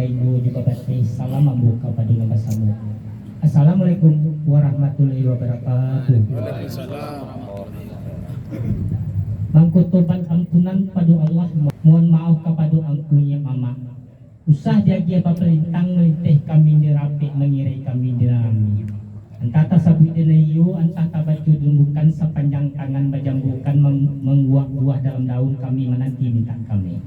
Ibu juga batik salam membuka pada nama samu. Assalamualaikum warahmatullahi wabarakatuh. Mangkutuban ampunan pada Allah, mohon maaf kepada angkunya mama. Usah jaga pemerintah melintih kami dirapi mengirai kami dirami. Entah tasabut denayu, entah tabacu dumbukan sepanjang tangan bajambukan mengbuah-buah dalam daun kami menanti minta kami.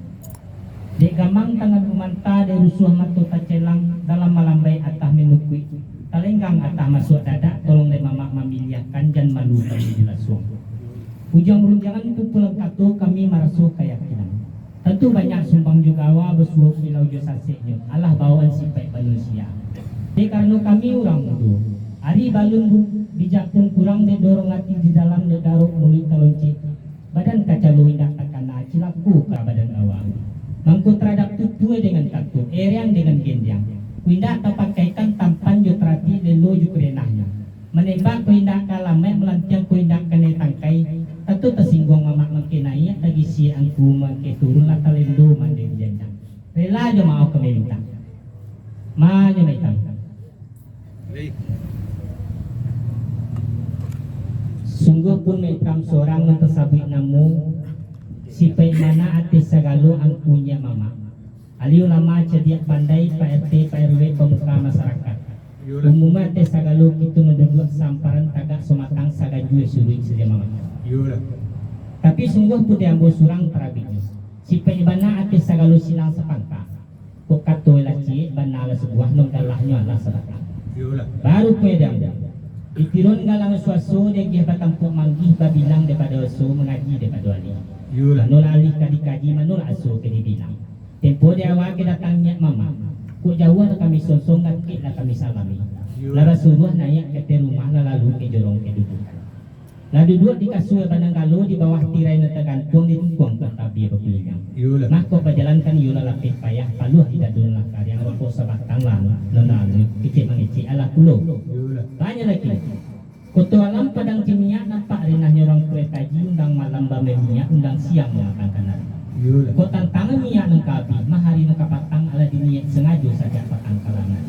Dek gamang tangan rumanta de rusuh matu tacelang dalam malambai atah menukui. Talenggang atah masuk dadak tolong de mamak memiliahkan jan malu kami dilasuang. Ujang runjangan itu pulang katu kami marasuh keyakinan. Tentu banyak sumbang juga wa bersuah pilau jo saseknya. Allah bawaan sipai manusia. Dek karena kami orang mudu. Hari balun bijak pun kurang de dorong hati di dalam de daruk mulut kalonci. Badan kaca luindak akan cilaku ke badan awang. Mangku terhadap tutue dengan katu, eriang dengan gendiang. Kuindak tapakaikan tampan jo terati lelo jo kerenahnya. Menembak kuindak kalamai melantiang kuindak kene tangkai. Tentu tersinggung mamak makinai tagi si angku make turun lah talendo mande janjang. Rela jo mau ke minta. Ma jo minta. Sungguh pun mekam seorang mentersabik namu sipai mana atis segalo angkunya mama. Ali ulama cediak pandai Pak RT Pak RW pemuka masyarakat. Umumnya atis segalo kita ngeduduk samparan tagak somatang sagajue suruh saja mama. Tapi sungguh pun diambil surang terabitnya. Sipai mana atis segalo silang sepangka. Kok katoi laci bana la sebuah nong galahnya lah sedekah. Baru kue diambil. Itirun galang suaso dia gih batampuk manggih babilang daripada aso mengaji daripada wali. Manul alih kadikaji manul aso ke dibilang. Tempo dia awak datangnya mama. Kuk jauh lah kami sonsong ngakit lah kami salami. Lara suruh naik ke rumah lah lalu ke jorong ke dudukan. Lah duduk di kasur bandang galuh di bawah tirai na tergantung di tungkuang ke tabi berkulingang. Mah kau berjalankan yula lapik payah paluh tidak dulu lakar yang rokok sabatang lah nonan kecil mengecil ala pulau. Banyak lagi. Koto alam padang kimia nampak rinahnya orang keretaji undang malam bamemia undang siang mengangkat kanan. Kau tantangan minyak nengkabi mahari nengkapatang ala diniat sengaja saja patang kalangan.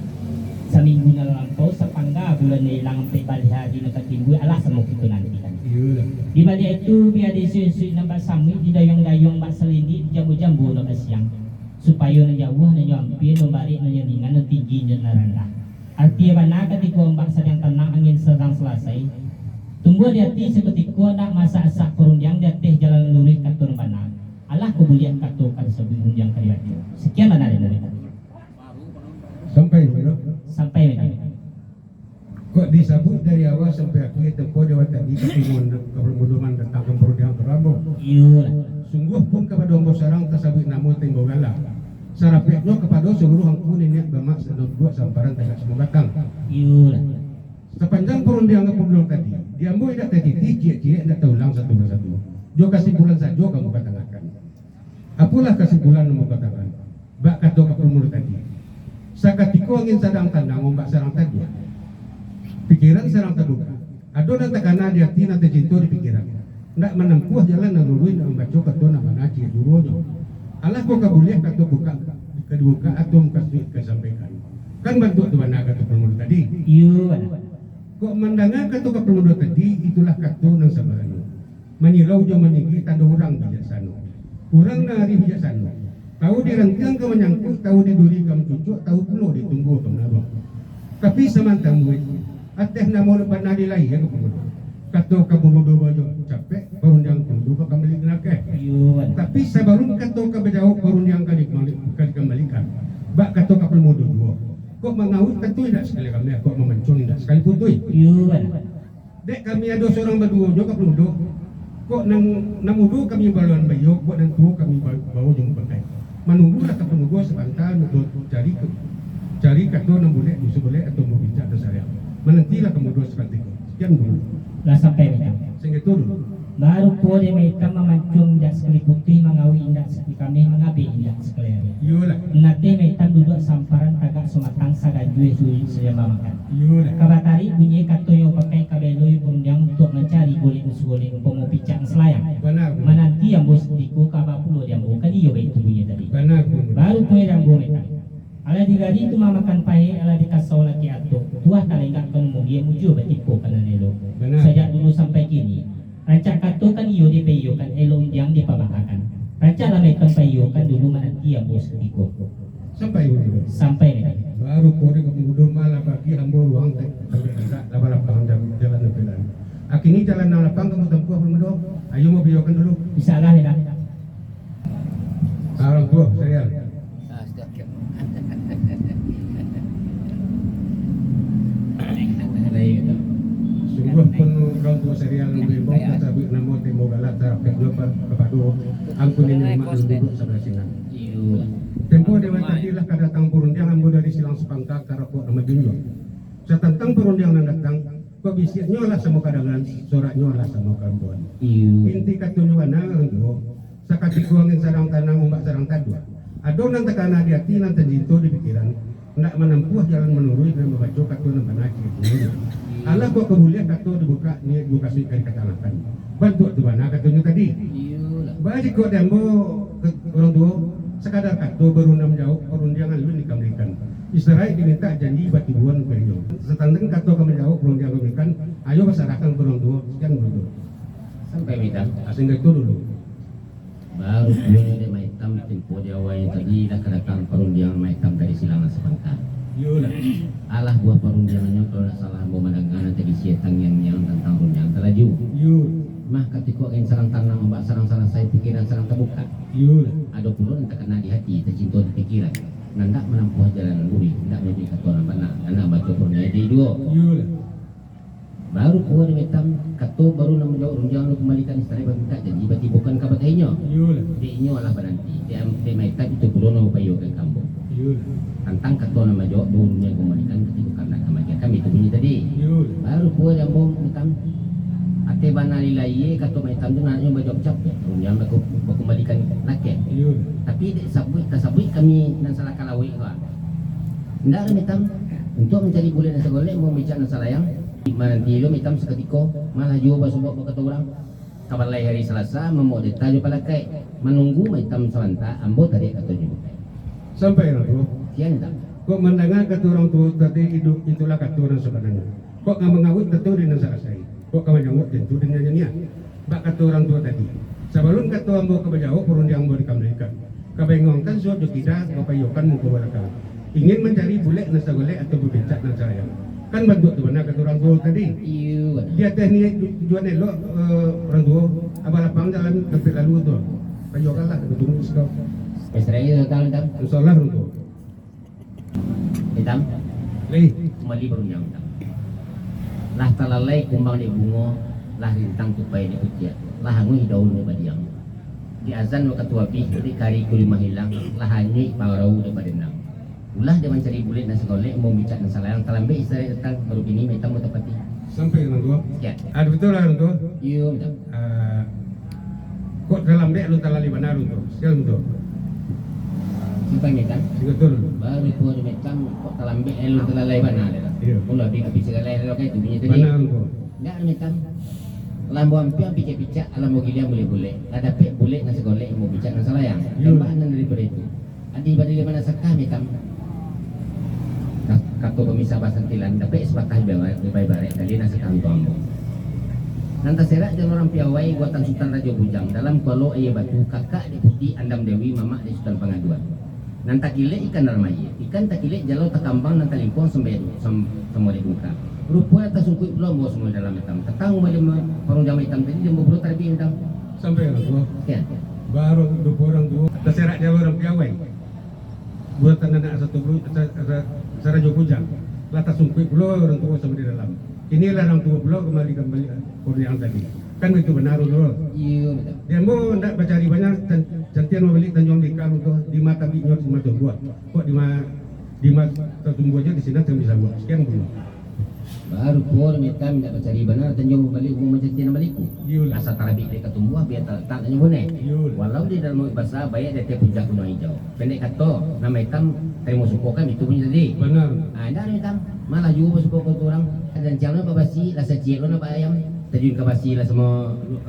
Seminggu nalampau sepangga bulan nilang pebali hari nekatimbui alah semua itu nanti kan. Di balik itu biar disui-sui nampak sami di dayung-dayung bak selindi di jambu-jambu nak siang supaya najawah nanyampi nombari nanyaringan tinggi rendah. Arti mana ketika ombak sedang tenang angin sedang selesai. Tunggu di hati seketika nak masa asak perunjang di hati jalan lurus katur mana. Allah kemuliaan katukan sebelum yang kariatu. Sekian mana dari tadi. Sampai mana? Kok disebut dari awal sampai akhir tempoh Jawa tadi kepingun kepermuduman datang ke perunjang terabung. Iya. Sungguh pun kepada ombo sarang tersebut namun tenggo gala. Sarapeknya kepada seluruh angku nenek bermak sedot buat samparan tagak semua batang. Iya. Sepanjang perunjang kepermuduman tadi, diambil tidak tadi cie-cie tidak terulang satu persatu. Jo kesimpulan saja kamu katakan. Apalah kesimpulan kamu katakan? Bak kata kepermuduman tadi. Sakatiko angin sedang tandang ombak sarang tadi. Pikiran sarang terbuka. Ado dan tekana di hati nanti cinta di pikiran. Ndak menempuh jalan naluluin dan membaca kata nama naci durojo. Allah kok kabuliah kata buka keduka atau kasih kesampaikan. Kan bantu Tuhan kata permudu tadi. Iya. Kok mendengar kata permudu tadi itulah kata nang sabarano. Menyilau jo meninggi tanda orang bijaksana. Orang nari bijaksana. Tahu dirangkiang ke menyangkut, tahu diduri kamu cucuk, tahu pula ditunggu penabang. Tapi semantang murid, ateh namun benar dilai ya kepemudu. Kata kepemudu baju capek, perundang pemudu kembali kenake. Tapi sebelum kata kebejauh perundang kali kembalikan. Bak kata kepemudu dua. Kok mengawut tentu tidak sekali kami, kok memencun tidak sekali putui. Dek kami ada seorang berdua juga kepemudu. Kok namudu kami baluan bayok, kok nanti kami bawa jumpa pakai. Menunggulah kepemudu sebentar untuk cari kata nang boleh musuh boleh atau mau bincang atau saya menantilah kemudian seperti itu sekian dulu lah sampai macam sehingga itu dulu baru boleh mereka memancung indak sekali putih mengawi indak sekali kami mengabi indak sekali iyalah nanti mereka duduk samparan tagak sumatang sagajue suri saja makan iyalah kabatari bunyi kata yang pakai kabeloi bundang untuk mencari boleh musuh boleh untuk mau bincang selayang benar menanti yang bos diku kabar pulau dia mau kan iyo itu bunyi tadi benar baru boleh yang boleh Ala digari tu mamakan pahe ala dikasau laki atuk. Tuah talengkak kan dia muju betipu kanan elo. Benar. Sejak dulu sampai kini. Rancak katu kan iyo dipeyo kan elo yang dipabakakan. Rancak lamai kan payo kan dulu menanti yang bos ketiko. Sampai begitu. Sampai nih. Baru kori ke mundur malah bagi ambo ruang sampai enggak lapang jalan nepelan. Akini jalan nang lapang kamu tempuh pemudo. Ayo mau biyokan dulu. Bisa lah ya. Orang tua serial. Sungguh pun orang tua serial lebih bom sabi namo temo galat sarapek jopa kepadu angkunin yang mak duduk sebelah sini. Tempo dewan tadilah kadatang perundiang ambo dari silang sepangka karapok nama junjung. Setentang perundiang yang datang kok bisiknya lah sama kadangan soraknya lah sama kampung. Inti katunjuan orang tua sakati kuangin sarang tanang umbak sarang tadua. Ado nang tekana di hati nang tenjinto di pikiran ndak menempuh jalan menurui dan membaca katun menaki. Allah kok kemuliaan katu dibuka ni buka sih kali katalakan. Bantu tu mana katunya tadi. Balik kok dembo orang tua sekadar katu berundang jauh perundangan lu dikamlikan. Israel diminta janji batibuan penyo. Setandeng katu kami jauh perundangan diberikan. Ayo masyarakat orang tua sekian dulu. Sampai minta Asing itu dulu. baru punya dia maitam tempo dia awalnya tadi dah kedatang perundangan maitam dari silangan sepangka. Yolah. Allah buah perundangannya kalau tak salah mau mendengar tadi sietang yang tentang perundangan terlaju. Yul. Mah ketika yang sarang tanang mbak sarang saya pikiran sarang terbuka. Yul. Ada pulun tak kena di hati, tercinta di pikiran. Nandak menempuh jalan luri, tidak menjadi katuan benar. Anak baca perundangan jadi dua. Yul. Baru keluar metam kato baru nama jauh runjang lu kembalikan istri berminta janji bati bukan kabatainya. Yul. Dia lah berhenti. Dia maitat itu perlu nama payo ke kampung. Yul. Tantang kato nama jauh dunia kembalikan ketika karena kematian kami itu bunyi tadi. Yul. Baru keluar yang bom metam. Ate bana lilaye kato maitam tu naknya bajak cap. Runjang aku kembalikan laki. Yul. Tapi tasabui kami dan salah kalawai kau. Ndak ada metam untuk mencari bulan dan segolek mau bicara salayang. Nanti lo mitam seketika malah jua basubok kata orang kabalai hari Selasa membawa detail palakai menunggu mitam sebentar ambo tadi kata juga Sampai orang tua. kian tak Kok mendengar kata orang tua tadi hidup itulah kata orang sebenarnya. Kok nggak mengawut tentu di negara saya. Kok kamu jawab tentu di nyanyian. Bak kata orang tua tadi. Sebelum kata ambo kebajau perun yang ambo dikamlikan. Kabengongkan suatu kita kepayokan mukubalakan. Ingin mencari bulet nasa golek atau berbincang nasa yang. Kan bantu tu mana kata orang tua tadi. iu Dia teknik tujuan elok orang tua abang lapang dalam kepit lalu tu. Payokan lah tunggu sekau. Israel datang mitam Insyaallah orang tua. mitam Leh. kembali berundang mitam lah talalai kumbang di bungo lah rintang tupai di putiak lah hangui daun di badiang di azan waktu wapi di kari kulimah hilang lah hanyui pawarau di badenang ulah dia mencari bulit dan sekolek mau bicara dan salah yang terlambat Israel datang baru ini mitam mau tepati Sampai orang tua. sekian Ada betul lah orang tua. iu mitam Kok dalam dek lu talali mana lu tu? Sekarang tu. simpan mitam Betul. baru itu ada mitam kok terlambat lu terlalai mana Iya. mula habis segala yang kayak itu punya tadi Mana lu tu? enggak ada mitam lambu ampiang picak-picak alam mau gilian boleh-boleh ada pek boleh nasi golek mau bicara dan salah yang Iya. tembakan daripada itu adi badai mana sakah mitam kakak pemisah bahasa tilan tapi sebatas baik-baik kali nasi kantong nanti serak dan orang piawai buatan Sultan Raja Bujang dalam kualo ayah batu kakak di putih andam dewi mamak di Sultan Pengaduan nanti kile ikan darmaya ikan tak kile jalau tak kambang nanti lingkong semua di muka rupa atas sungkuit pulau bawa semua dalam hitam tetang balik parung jam hitam tadi dia mau terlebih hitam Sampai orang tua. sekian Baru 20 orang tua. Terserak jalur orang piawai. Buatan anak satu bulu Sarajo Pujang. Latas sungkuit pulau orang tua sama di dalam. Inilah orang tua pulau kembali yang tadi. Kan itu benar dulu. iya betul Dia mau hendak mencari banyak cantian mau beli Tanjung Dikal untuk di mata binyot di mata buat. Kok di mata tumbuh aja di sini saya bisa buat. Sekian dulu. baru keluar mitam tidak mencari benar tanjung balik umum mencetina balikku Yul. asal tarabik dia ketumbuh biar tak tanya boleh Yul. walau di dalam bahasa bayar dia tiap puncak gunung hijau pendek kata nama hitam terima suku kan itu punya tadi Benar. ada hitam malah juga suku kau orang dan jangan apa basi lah secik lo nak ayam terjun ke basi lah semua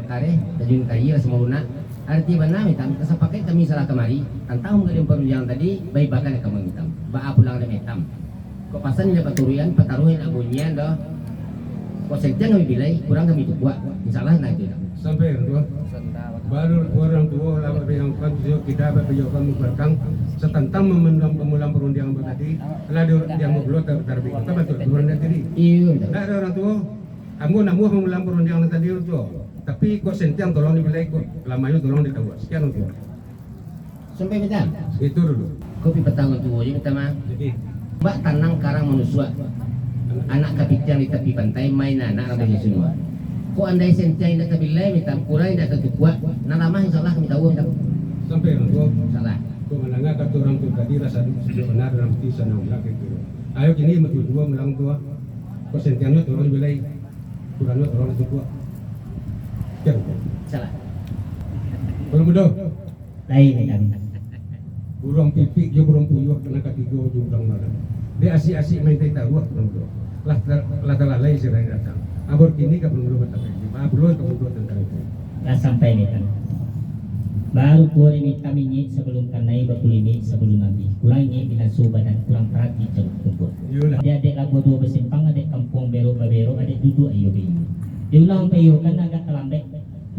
kare terjun kari lah semua lunak Arti mana mitam kesapakai kami salah kemari tentang mengirim perunjangan tadi baik bahkan yang kami mitam ba pulang ada mitam kok pasan ini paturian pataruhin abunyian dah kok sekjen kami bilai kurang kami tukwa insyaallah nah itu Sampai orang tua. Baru orang tua lama yang kan kita berpejokan belakang setentang memendam pemulang perundangan tadi telah yang belum terbit kita betul turun dari iya tidak ada orang tua kamu namu pemulang perundangan tadi itu tapi kok sentiang tolong dibilai kok lamanya tolong ditawa sekian orang tua sampai mitam itu dulu kopi petang tu aja minta mah jadi mbak tanang karang manusia anak kapitian di tepi pantai main anak ramai semua kok andai sentiang tidak terbilai minta kurang tidak tertukwa nah lama insyaallah kami tahu minta sampai orang tua salah kok menangga kata orang tua tadi rasa benar dalam hati sana ulang itu ayo kini betul dua melang tua kok sentiangnya tolong dibilai kurangnya tolong ditukwa salah belum mudah lain mitam. burung pipik je burung puyuh kena ketiga je burung malam dia asik-asik main tai taruh lah telalai sirai datang abor kini ka belum bertakai belum ka belum tentang itu Dah sampai mitam. Baru kuah mitam ini sebelum kanai bakul ini sebelum nabi. Kurang ini binasu badan kurang perhati ceruk kumpul. yulah Dia adik lagu dua bersimpang, adik kampung berok-berok, adik duduk ayo be. Dia ulang payo kan agak terlambat.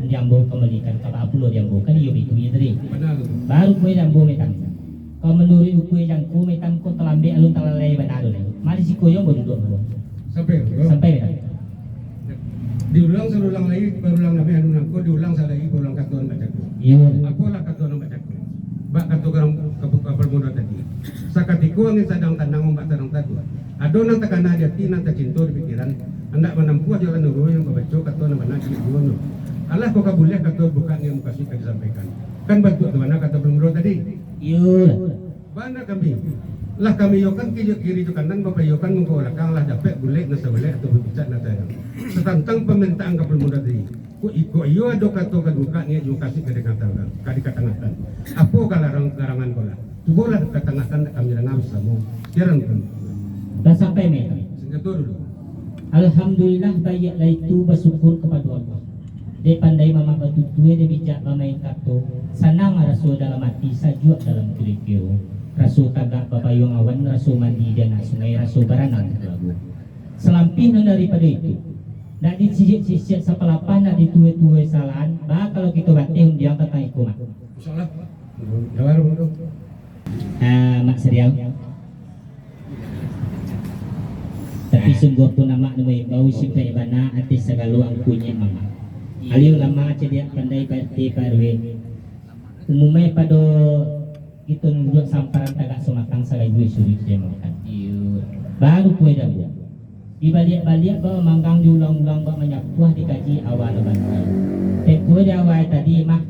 Diambil kembalikan kalau apa lo diambil kan iyo itu ya tadi. benar tu Baru kue diambil mitam. Kalau menurut kue yang kue mitam kau terlambat alun terlalai benar tu. Mari si kue yang berduduk dulu. sampai Sampai mitam. diulang serulang lagi berulang nabi anu nangko diulang lagi berulang katuan bacaku Iyo. aku lah katuan bacaku bak katu karang kapal muda tadi sakatiku angin sadang tanang umbak tanang tadu adon nang takana hati nang tacinto di pikiran hendak menempuh jalan nuru yang membaca katuan mana di duono Allah kok kabulnya katuan bukan yang mukasih disampaikan kan bantu mana kata belum tadi Iyo. mana kami lah kami yokan kiri itu kanan bapak yokan mengkau belakang lah dapat boleh nasa boleh atau berbicara nasa yang setantang permintaan kapal muda tadi ku iko iyo ado kato kaduka ni yung kasih kadikatan kadikatangatan apa kalarang karangan kola tubulah katangatan kami dengan bersama jaran pun Dah sampai mitam. sehingga tu dulu Alhamdulillah banyak lah itu bersyukur kepada Allah. Dia pandai mama batu tua, dia bijak mamain kato. Sanang rasul dalam hati, sajuk dalam kira-kira. Rasul tagak papayong awan, rasul mandi dan sungai, rasul baranang lagu. Selampih daripada itu, nak disisik-sisik sepelapan, nak dituai-tuai salahan. Bah kalau kita batih dia kata ikut mak. insyaallah jawab dulu Mak Serial. Tapi sungguh pun nama namai bau sifat ibana atis segala ang punya mama. Aliu lama cedia pandai pati parwe. Umumnya pada itu nunjuk samparan tagak sumatang sagai gue suri dia makan. iya Baru kue dah buat. Dibalik-balik bawa manggang diulang-ulang bawa menyapuah dikaji awal bantai. Kue dia awal tadi mah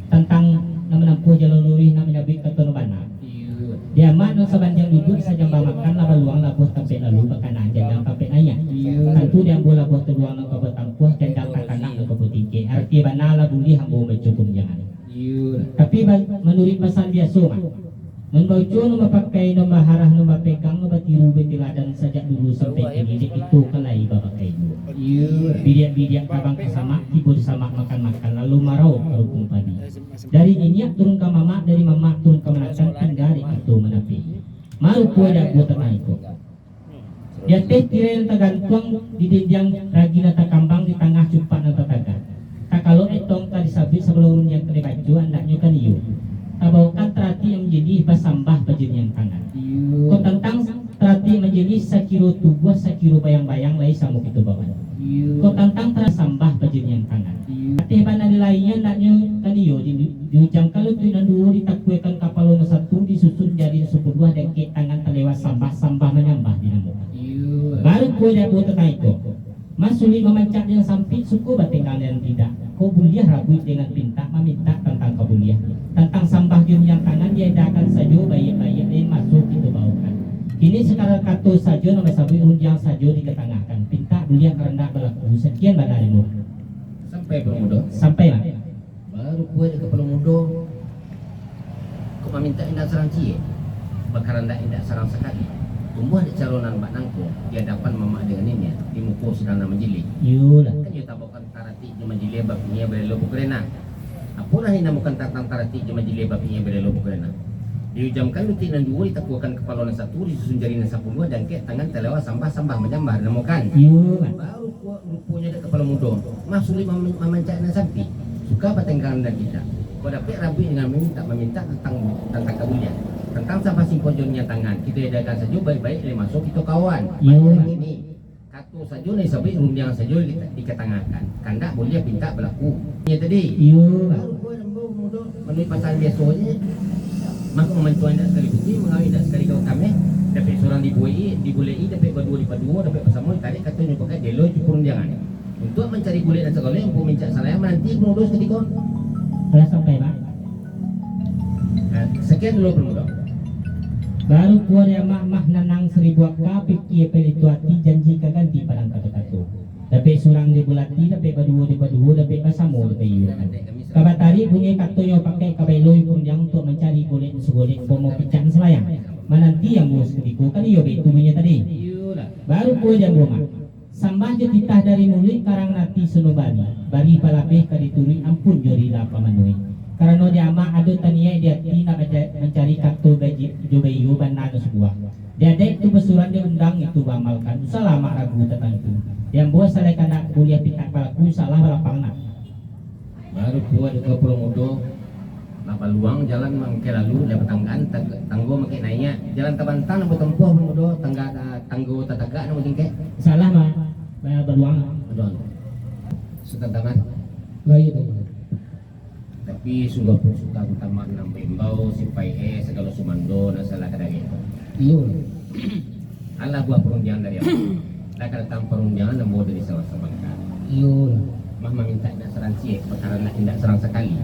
tentang nama nampuh jalur lurih nama nyabik kata nubana. iya Dia mak no sebanjang duduk saja makan lah luang lah buah tampek lalu bakanan jendang tampek naya. Tentu dia boleh buah terluang nak kau tampuh jendang takanak nak kau tinggi. Arti bana lah boleh hambo mencukup jangan. iya Tapi menurut pasal biasa mah. Membaca no mapakai no maharah no mapegang no batiru betiladan sajak dulu sampai kini itu kalai bapakai dulu. iya Bidiak-bidiak kabang kesama tiba sama makan-makan lalu marau kerupung padi. Dari nyiak turun ke mama, dari mama turun ke menakan tinggari itu menapi. Malu kue dak buat tanah itu. Dia teh tirai tagantuang di dinding ragina takambang di tengah cupak dan tataga. Tak kalau etong tadi sabit sebelum yang kena baju andaknya kan iyo. Tabaukan terati yang menjadi basambah bajin yang tangan. iya Kau tentang terati menjadi sakiro tubuh sakiro bayang-bayang lai samuk itu bawah. iya Kau tentang terasambah bajin yang tangan. Teh bana lainnya naknya kaniyo diucam kalau tu nanduo ditakuekan kapal nomor satu disusun jadi 10 dan ke tangan terlewat sambah menyambah dinamo. iya Baru kue dah buat tentang itu. Mas sulit memancak yang sampit suku batinggal yang tidak. Kau buliah rabu dengan pinta meminta tentang kebuliah. Tentang sambah jun yang tangan dia edakan saja bayi-bayi lain masuk itu baukan. Kini sekarang kata saja nomor sabu unjang saja diketengahkan. Pinta buliah karena berlaku sekian badarimu. sampai pemuda Sampai lah. baru kue ke pemuda kau meminta indah sarang cie bakaran dak indah sarang sekali tumbuh ada calonan mbak nangko di hadapan mama dengan ini di muka sedang nama jili Yulah. kan dia tabakan tarati di majili babnya berelo bukrena Apunah hinamukan tentang tarati jema jile babi yang berelo bukan. Diujamkan luti nan dua ditakuakan kepala na satu disusun jari na 10 dan ke tangan telewa sambah menyambah namukan. Baru rupanya ada kepala muda. Masuli memancak na sapi. Suka patenggalan dan kita. Kau dapat rabi dengan meminta tentang kabulian. Tentang sampah simpojonnya tangan. Kita adakan saja baik-baik le masuk kita kawan. Ini katu saja ni sabi rundiang saja diketengahkan. Kandak boleh pinta berlaku. Ya tadi. Baru kau lembu muda menurut pasal biasanya. Maka memantuan tak sekali putih, mengawin tak sekali kau kami. Dapat seorang dibulei, dapat berdua dua, dapat bersama tarik katanya pakai delo cukur jangan. Untuk mencari kulit dan sekolah yang minta salaya menanti menurus ketika. Telah sampai Pak. Sekian dulu permudah. Baru keluar yang mah nanang 1000 akka pikir pelituati janji kaganti padang kata-kata. Dapat surang di bulati, dapat berdua, dapat bersama, dapat yukan. Kabatari punya katanya pakai kabeloi pun yang untuk mencari kulit segolik pomo pican selayang. Menanti yang bos ketika kan iyo betul punya tadi. Baru kue dia rumah. Sambah je titah dari mulut karang nati sunubari. Bari palapeh kadituri ampun jori lah pamanui. Karena dia mah ada tania dia tina mencari kartu gaji jobayu bandana sebuah. Dia dek tu besuran dia undang itu bamalkan. Salah mak ragu tentang itu. Yang buat salah kena kuliah pikat palaku salah balapang nak. Baru kuat ke Pulau Modo, napa luang jalan makin lalu dapat tanggaan tanggo makin naiknya jalan tabantang napa tempuh Pulau Modo tanggo tataga napa tingke Salah mah beruang. betul suka tamat Baik tu. tapi sungguh pun suka utama nampai embau sipai segala sumando dan salah kadang itu Iyo. Allah buat perunjangan dari apa dah datang perunjangan namo dari sama-sama kan Iyo. mah meminta nak serang siek perkara nak tindak serang sekali.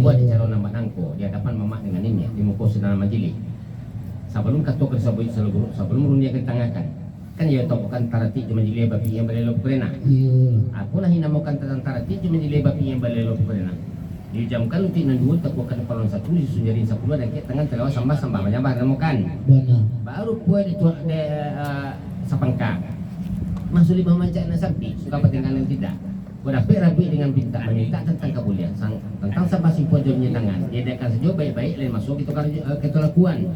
Buat di cara nama nangko di hadapan mamak dengan ini di muka sedang majlis. Sebelum kata ke sebelum runia ke tangakan. Kan ia tahu kan tarati cuma jileh babi yang berelo kerena. Apalah hinamukan tentang tarati cuma jileh babi yang berelo kerena. Dijamkan luti nan dua takuakan kepala satu disusun jari 10 dan ke tangan telewa sambah menyambah namukan. Baru kue di sapangka. Masuli memancak na sapi suka patinggalan tidak. Berdapat rabi dengan minta meminta tentang kabulian tentang sampah simpojonnya tangan dia akan sejauh baik-baik lain masuk itu lakuan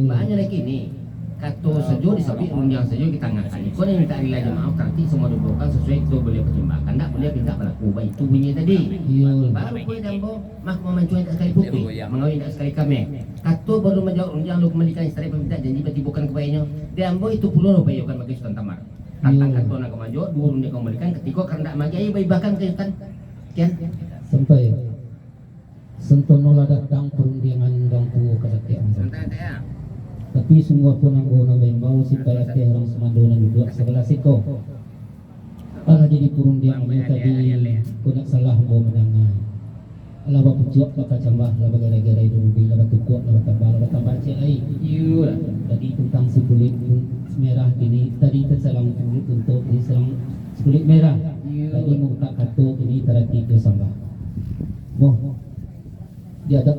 banyak lagi ni kata sejauh disabi rundiang sejauh kita tangankan kau yang minta rela jemaah nanti semua diberikan sesuai itu boleh pertimbangkan tak boleh minta berlaku baik itu bunyi tadi baru kau dambo mah memancuan tak sekali putih mengawin tak sekali kami kata baru menjawab rundiang lu kembalikan istri peminta janji bukan kebayanya dambo itu puluh bayu kan bagi sultan tamar tantang kata nak kemajuan dua rundiang kembalikan ketika kerana magi ayo bayi bahkan ke sultan kian sampai sentono datang perundingan dangku kadatian santai ya tapi sungguh pun ang guna mau supaya teh orang semandona duduk sebelah situ para jadi perundingan ini tadi kunak salah mau mendengar ala ba pujuk ba kacambah la gara-gara itu bila ba tukuk la tambah cek ai tadi tentang si kulit merah ini tadi terselang kulit untuk ini selang kulit merah tadi mau tak katuk ini terati ke sambah moh dia ada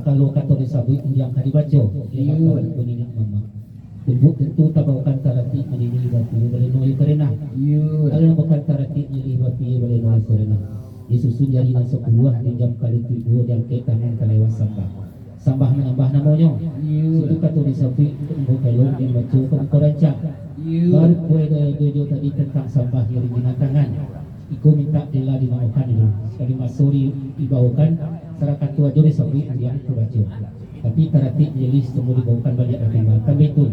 kalau kata disabui yang kali baca dia akan bunyi mama tentu tabawakan tarati menini batu boleh noi kerana kalau bukan tarati jadi batu boleh noi kerana disusun jari dan sepuluh jam kali 7 yang ke tangan kalewas sambah menambah namanya itu kata disabui untuk kalau yang baca pengkorancak baru kue dia tadi tentang sambah yang tangan Iku minta dela dimaukan dulu sekali masuri dibawakan serakat tua juri sabri yang terbaca tapi tarati jelis temu dibawakan balik pertimbangan betul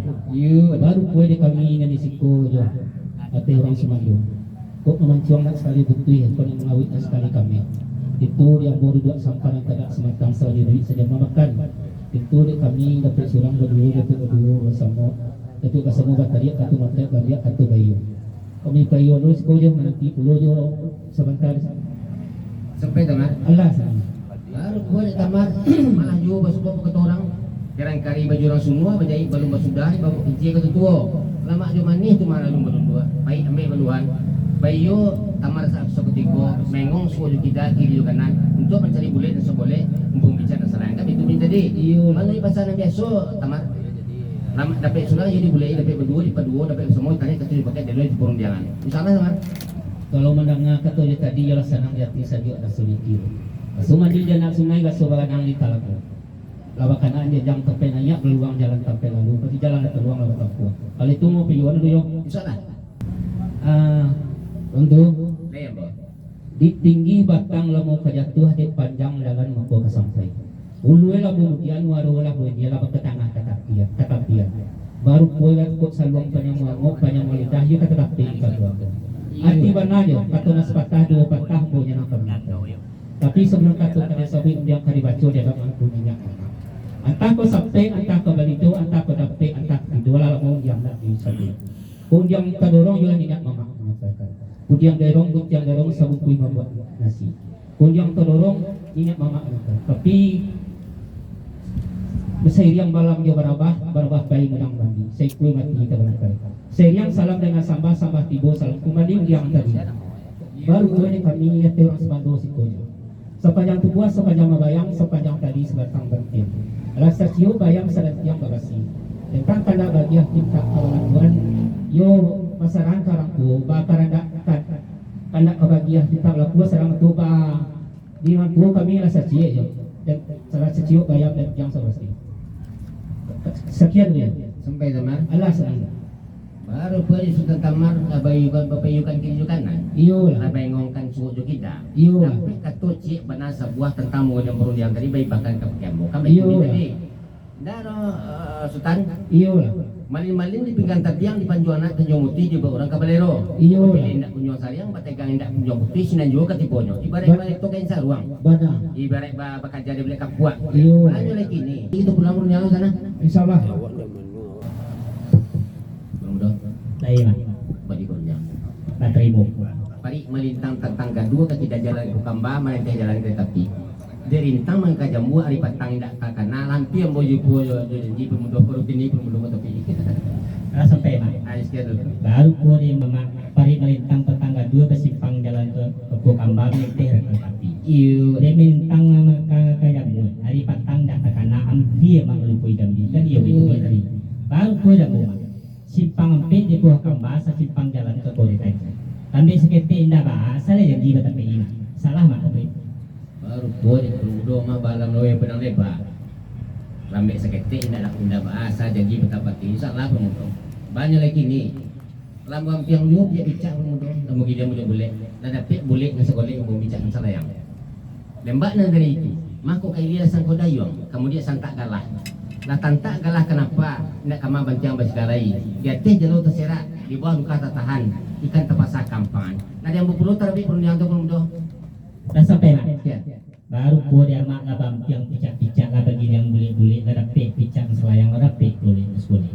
baru kue di kami ini siku jo ate orang Semando kok memancuang sekali betul kau yang mengawit sekali kami itu yang baru dua sampan yang tidak sematang sekali duit saja memakan itu di kami dapat surang berdua bersama tapi bersama batariak katu mata bariak katu bayu kami kayu terus kau je nanti pulau je sebentar sampai tamat Allah baru gua di tamat malah juga basuh ke orang kerang kari baju orang semua berjahit belum basudah bawa kunci ke tua lama jo manis tu malah belum berdua baik ambil baluan bayu tamar saat seketika mengong suruh kita kiri kanan untuk mencari bulet dan seboleh mumpung bicara serang kami itu minta tadi mana pasal yang biasa tamar lama dapat sudah jadi boleh dapat berdua dapat semua tadi kata dipakai dari perundangan misalnya sama kalau mendengar kata dia tadi ialah senang di hati saja ada sedikit Sumandi dia nak sungai gas sobalan ang ditalak. Lawakan dia jang tepen ayak peluang jalan tepen lalu pasti jalan ada peluang lawan aku. Kalau itu mau pijuan dulu yo. Bisa lah. Untuk Lain boh. di tinggi batang lamu kejatuh di panjang jalan mampu kesampai. Ulu lah kemudian waru lah dia lah ke tengah katapian. Baru kue lah kok saluang panjang lidah yo kata tapi kedua. Arti bananya kata nas patah dua patah punya nak tapi sebelum kata pada sabi dia kari baca dia dapat punya. Antah ko sampai antah ko balito antah ko dapat antah itu lah mau yang nak disabi. Kung yang kadorong yo niya mama. Kung yang dorong sabuk kuy membuat nasi. Kung yang terdorong niya mama. Tapi Besairiang malam yo barabah bayi menang bandi. Saya kuy mati kita berangkai. Seriang salam dengan sambah tibo salam kembali yang tadi. Baru ini kami ya orang semando sikoyo. Sepanjang tubuh sepanjang mabayang sepanjang tadi sebatang bertin. Rasa cium bayang sedang bagasi. Tentang kala bagian kita kawalan Tuhan. Yo masaran karang tu bakaranda kanda kebagian kita laku sarang tu ba di man tu kami rasa cie yo. Dan salah cium bayang dan yang sebasi. Sekian dia. Sampai teman. Allah salam. Baru peri sudah tamar babayukan kejukanan. Iyo lah. Abengongkan suhu kita. Iyo lah. Tapi kata cik benar sebuah tentang model yang tadi bayi bahkan kepikiranmu. Kami Iyo ini lah. tadi. Daro Sultan. Iyo lah. Malin-malin di pinggan tertiang di Panjuana Tanjung Putih juga orang Kabalero. Iyo lah. Pilih nak kunjung sariang bategang indak kunjung putih sinan juga ketiponyo. Ibarat tu kain saruang. Bada. Ibarat bakajar di belakang kapuak. Iyo. Ayo lagi ni. Itu pulang rumah sana. Insyaallah. Mudah. Lain lah. Bagi kerja. Tak terima. Pari melintang tetangga dua ke tidak jalan ke Kamba, melintang jalan kereta api. Derintang mangka jambu hari patang dak kakana lampi yang boju janji pemuda korup ini pemuda tapi. Sampai mah. Ayo sekian dulu. Baru ko di mama pari melintang tetangga dua ke simpang jalan ke Kambang meter ke api. Iyo. Dia melintang ke jambu hari patang dak kakana dia mak lupui jambi kan dia itu tadi. Baru ko dah mama. Simpang empit di buah Kambang sa simpang jalan ke Koretai. Kami sekete indah bahasa le janji betape ina. Salah mak tapi. Baru boleh pemuda mah balam loe benang lebar. Lambek sekete indah indah bahasa janji betapa insyaallah pemuda. Banyak lagi ni. Lambang piang nyup dia bicara pemuda. Lamu dia mudah boleh. Dan dapat boleh ngan sekolah yang mau bicara salayang. Lembak nan dari itu. Mako kai dia sang kodayong, kemudian santak galah. Lah tantak galah kenapa? Nak kama bantiang basgalai. Dia teh jalur terserak di bawah luka tahan ikan terpaksa kampangan. Nah yang berpuluh terlebih perundang tu pemuda. Dah sampai mak. Ya. Baru ko dia mak ngabam yang picak-picak lah bagi yang boleh-boleh ada pek picak selayang ada pek boleh boleh.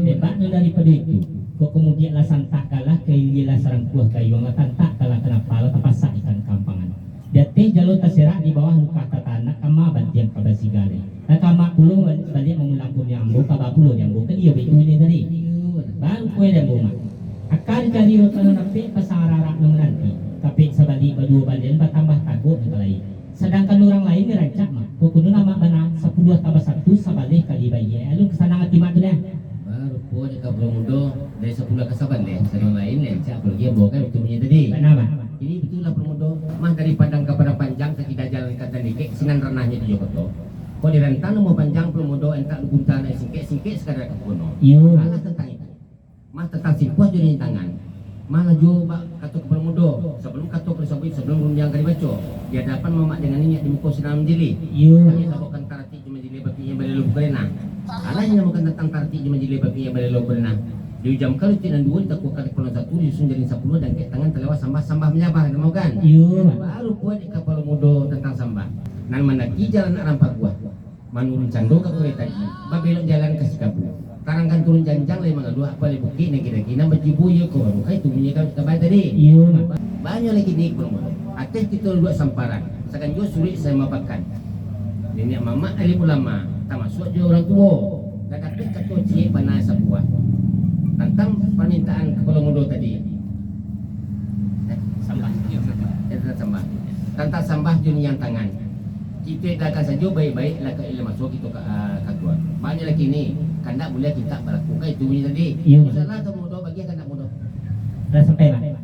Hebat nu daripada itu. Kok kemudian lah santak kalah ke lah sarang kuah kayu lah tantak kalah kenapa lah terpaksa ikan kampangan. Dia teh jalur terserak di bawah luka tanah kama bantian pada sigare. Nah kama puluh balik mengulang pun yang bu kaba puluh yang bu kan dia begitu ini tadi. Baru kue dan bu mak. Akar jadi rotan nape pasang rarak nanti. Tapi sebalik berdua balian bertambah takut lain. Sedangkan orang lain ngerancak mah. Kudu nama bana 10 tambah 1 sabalik kali bayi. Lalu kesana hati mak tu dah. Baru po di kabel muda dari 10 ke saban leh. Sedang lain leh. Cak kalau dia bawa kan betul punya tadi. Kenapa? Ini betul lah pemuda. Mah dari padang kepada panjang kita jalan kata nikek sinan ranahnya di Jokoto. Kau di rentan mau panjang pemuda entak lukunta naik singkek sekadar ke kono. Iyo. Alah tentang itu. Mah tentang simpuh jadi tangan. Malah jo bak kato kepala muda sebelum kato kerisabit sebelum rundiang kali baca dia dapat mamak dengan niat di muka senam jeli. Iyo. Kami sabokan tarati cuma jeli bapi yang balelo berenang. Alah yang namakan tentang tarati cuma jeli bapi yang balelo berenang. Di jam kali tidak dua tak kuat kali 1 disusun jadi 10 dan ke tangan terlewat sambah menyabah mau kan. Iyo. Baru buat di kapal muda tentang sambah. Nan mendaki jalan rampak buah. Manurun cando ke kereta tadi. Babelok jalan ke Sikabu. Karangkan turun janjang lagi mengadu apa lagi bukit nih kira-kira berjibu ya kau baru itu punya kabar tadi. Iyo. Banyak lagi nih pemuda. Atas kita buat samparan. Sekarang juga sulit saya mapakan. Nenek mama alim ulama. Tak masuk juga orang tua. Dan tapi kata cik panah sebuah. Tentang permintaan kepala muda tadi. Sambah. Tentang sambah. Tentang sambah dunia tangan. Kita akan saja baik-baik lah ke ilmu masuk kita ke keluar. Banyak lagi ni. Kandak boleh kita melakukan itu punya tadi. Iya. Salah atau mudah bagi kandak mudah. Dah sampai mak.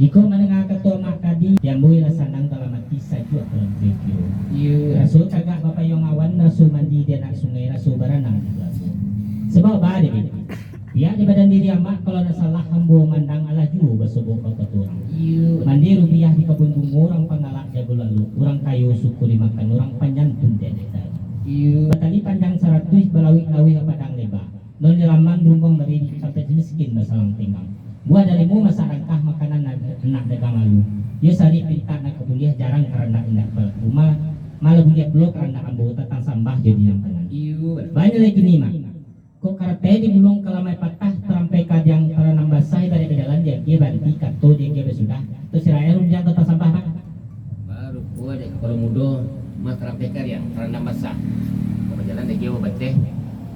Jika menengah ketua makadi yang boleh sanang dalam hati saja dalam review. Iya. Rasul cakap bapak yang awan, rasul mandi dia nak sungai, rasul berenang di rasul. Sebab apa dia? Dia di badan diri amak kalau nak salah hambo mandang Allah juga bersobok ketua. Iya. Mandi rupiah di kebun bunga orang pangalak jago lalu, orang kayu suku dimakan, orang panjang pun dia ada. Iya. Petani panjang 100 belawi-lawi ke padang lebar. Non laman dumbang beri sampai miskin masalah tinggal. Buat darimu masa rangkah makanan nak dagang lalu. Dia sari pinta nak kebuliah jarang karena indak rumah malah buliah belum karena ambo tatang sambah jadi yang kanan. Iya. Banyak lagi nih mak. Kok karate di bulung kalamai patah terampai kadang teranam basah dari ke jalan dia berarti kato dia sudah. Terus raya rumjang tatang sampah mak. Baru gua deh kalau mudo mas rampekar yang terendam basah. Kalau jalan deh gua baca.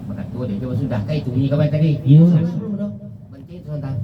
Maka tuh deh coba sudah kai itu bunyi kawan tadi. Iya. Sama belum mudo. Baca itu sebentar.